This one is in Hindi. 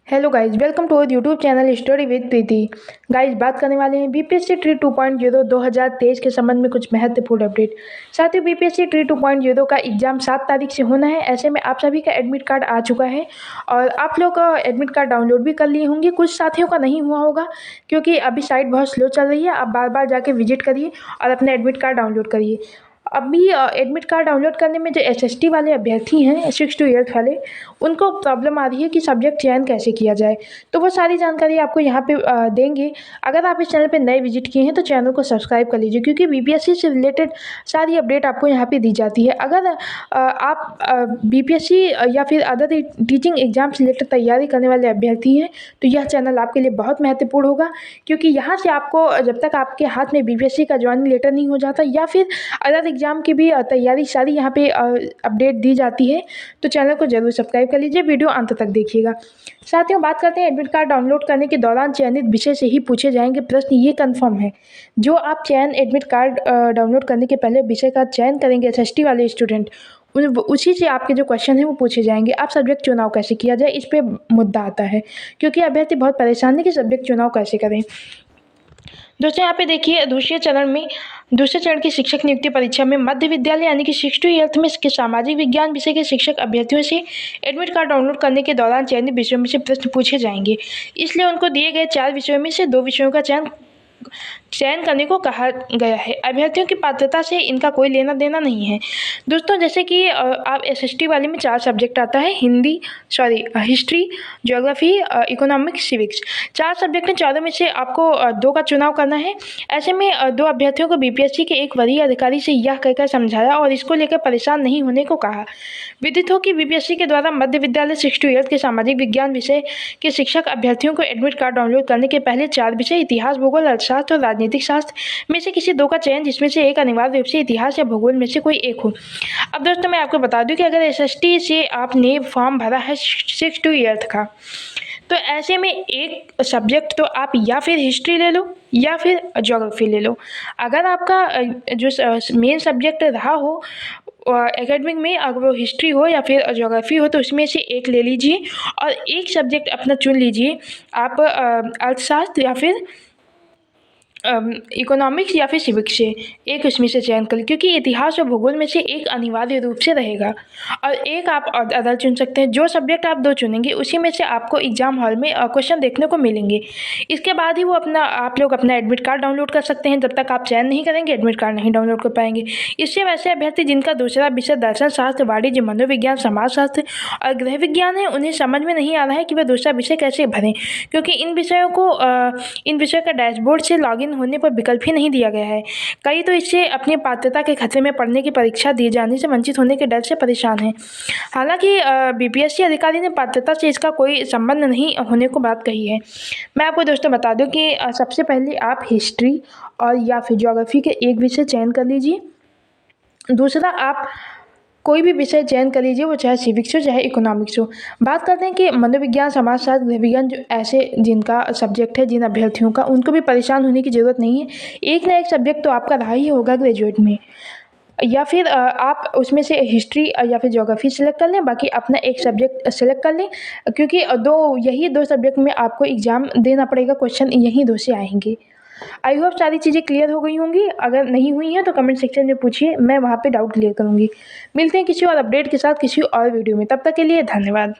Hello guys, welcome to our YouTube channel story with Preeti. Guys, बात करने वाले हैं बीपीएससी ट्री 2.0 2023 के संबंध में कुछ महत्वपूर्ण अपडेट। साथियों, बीपीएससी ट्री 2.0 का एग्जाम 7 तारीख से होना है। ऐसे में आप सभी का एडमिट कार्ड आ चुका है और आप लोग का एडमिट कार्ड डाउनलोड भी कर लिए होंगे। कुछ साथियों का नहीं हुआ होगा क्योंकि अभी साइट बहुत स्लो चल रही है। आप बार बार जाके विजिट करिए और अपना एडमिट कार्ड डाउनलोड करिए। अभी एडमिट कार्ड डाउनलोड करने में जो एसएसटी वाले अभ्यर्थी हैं 6 to 8 वाले, उनको प्रॉब्लम आ रही है कि सब्जेक्ट चयन कैसे किया जाए। तो वो सारी जानकारी आपको यहाँ पे देंगे। अगर आप इस चैनल पे नए विजिट किए हैं तो चैनल को सब्सक्राइब कर लीजिए क्योंकि बीपीएससी से रिलेटेड सारी अपडेट आपको यहाँ पे दी जाती है। अगर आप बीपीएससी या फिर अदर टीचिंग एग्जाम से रिलेटेड तैयारी करने वाले अभ्यर्थी हैं तो यह चैनल आपके लिए बहुत महत्वपूर्ण होगा क्योंकि यहाँ से आपको जब तक आपके हाथ में बीपीएससी का ज्वाइनिंग लेटर नहीं हो जाता या फिर अदर एग्जाम की भी तैयारी सारी यहाँ पे अपडेट दी जाती है। तो चैनल को जरूर सब्सक्राइब कर लीजिए, वीडियो अंत तक देखिएगा। साथियों, बात करते हैं एडमिट कार्ड डाउनलोड करने के दौरान चयनित विषय से ही पूछे जाएंगे प्रश्न। ये कंफर्म है, जो आप चयन एडमिट कार्ड डाउनलोड करने के पहले विषय का चयन करेंगे एसएसटी वाले स्टूडेंट, उसी से आपके जो क्वेश्चन है वो पूछे जाएंगे। आप सब्जेक्ट चुनाव कैसे किया जाए, इस पे मुद्दा आता है क्योंकि अभ्यर्थी बहुत परेशान है कि सब्जेक्ट चुनाव कैसे करें। दोस्तों, यहाँ पे देखिए दूसरे चरण की शिक्षक नियुक्ति परीक्षा में मध्य विद्यालय यानी कि 6 to 8 में इसके सामाजिक विज्ञान विषय के शिक्षक अभ्यर्थियों से एडमिट कार्ड डाउनलोड करने के दौरान चयनित विषयों में से प्रश्न पूछे जाएंगे। इसलिए उनको दिए गए 4 विषयों में से 2 विषयों का चयन करने को कहा गया है। अभ्यर्थियों की पात्रता से इनका कोई लेना देना नहीं है। दोस्तों, जैसे कि आप एसएसटी वाले में 4 सब्जेक्ट आता है, history, geography, economics, civics. 4 subject हैं, चारों में से आपको 2 का चुनाव करना है। ऐसे में 2 अभ्यर्थियों को बीपीएससी के एक वरीय अधिकारी से यह कहकर समझाया और इसको लेकर परेशान नहीं होने को कहा। विदित हो कि बीपीएससी के द्वारा मध्य विद्यालय 6 to 8 के सामाजिक विज्ञान विषय के शिक्षक अभ्यर्थियों को एडमिट कार्ड डाउनलोड करने के पहले 4 विषय इतिहास, भूगोल, अर्थशास्त्र और राजनीतिक शास्त्र में से किसी 2 का चयन, जिसमें से एक अनिवार्य रूप से इतिहास या भूगोल में से कोई एक हो। अब दोस्तों, मैं आपको बता दूं कि अगर एसएसटी से आपने फॉर्म भरा है 6 to 8 का, तो ऐसे में एक सब्जेक्ट तो आप या फिर हिस्ट्री ले लो या फिर ज्योग्राफी ले लो। अगर आपका जो मेन सब्जेक्ट रहा हो एकेडमिक में, अगर वो हिस्ट्री हो या फिर ज्योग्राफी हो, तो उसमें से एक ले लीजिए और एक सब्जेक्ट अपना चुन लीजिए। आप अर्थशास्त्र या फिर इकोनॉमिक्स या फिर सिविक्स से एक उसमें से चयन कर, क्योंकि इतिहास और भूगोल में से एक अनिवार्य रूप से रहेगा और एक आप अदर चुन सकते हैं। जो सब्जेक्ट आप 2 चुनेंगे उसी में से आपको एग्जाम हॉल में क्वेश्चन देखने को मिलेंगे। इसके बाद ही आप लोग अपना एडमिट कार्ड डाउनलोड कर सकते हैं। जब तक आप चयन नहीं करेंगे एडमिट कार्ड नहीं डाउनलोड कर पाएंगे। इससे वैसे अभ्यर्थी जिनका दूसरा विषय दर्शन शास्त्र, वाणिज्य, मनोविज्ञान, समाजशास्त्र और गृह विज्ञान है, उन्हें समझ में नहीं आ रहा है कि वह दूसरा विषय कैसे भरें, क्योंकि इन विषयों का डैशबोर्ड से लॉगिन होने पर विकल्प ही नहीं दिया गया है। कई तो इससे अपनी पात्रता के खतरे में पढ़ने की परीक्षा दिए जाने से वंचित होने के डर से परेशान हैं। हालांकि बीपीएससी अधिकारी ने पात्रता से इसका कोई संबंध नहीं होने को बात कही है। मैं आपको दोस्तों बता दूं कि सबसे पहले आप हिस्ट्री और या फिर ज्योग्राफी के एक विषय चयन कर लीजिए। दूसरा, आप कोई भी विषय चयन कर लीजिए, वो चाहे सिविक्स हो चाहे इकोनॉमिक्स हो। बात करते हैं कि मनोविज्ञान, समाजशास्त्र, गृह विज्ञान, जो ऐसे जिनका सब्जेक्ट है, जिन अभ्यर्थियों का, उनको भी परेशान होने की ज़रूरत नहीं है। एक ना एक सब्जेक्ट तो आपका रहा ही होगा ग्रेजुएट में, या फिर आप उसमें से हिस्ट्री या फिर ज्योग्राफी सेलेक्ट कर लें, बाकी अपना एक सब्जेक्ट सेलेक्ट कर लें, क्योंकि यही 2 सब्जेक्ट में आपको एग्ज़ाम देना पड़ेगा। क्वेश्चन यही 2 से आएंगे। आई होप सारी चीज़ें क्लियर हो गई होंगी। अगर नहीं हुई हैं तो कमेंट सेक्शन में पूछिए, मैं वहाँ पे डाउट क्लियर करूँगी। मिलते हैं किसी और अपडेट के साथ किसी और वीडियो में, तब तक के लिए धन्यवाद।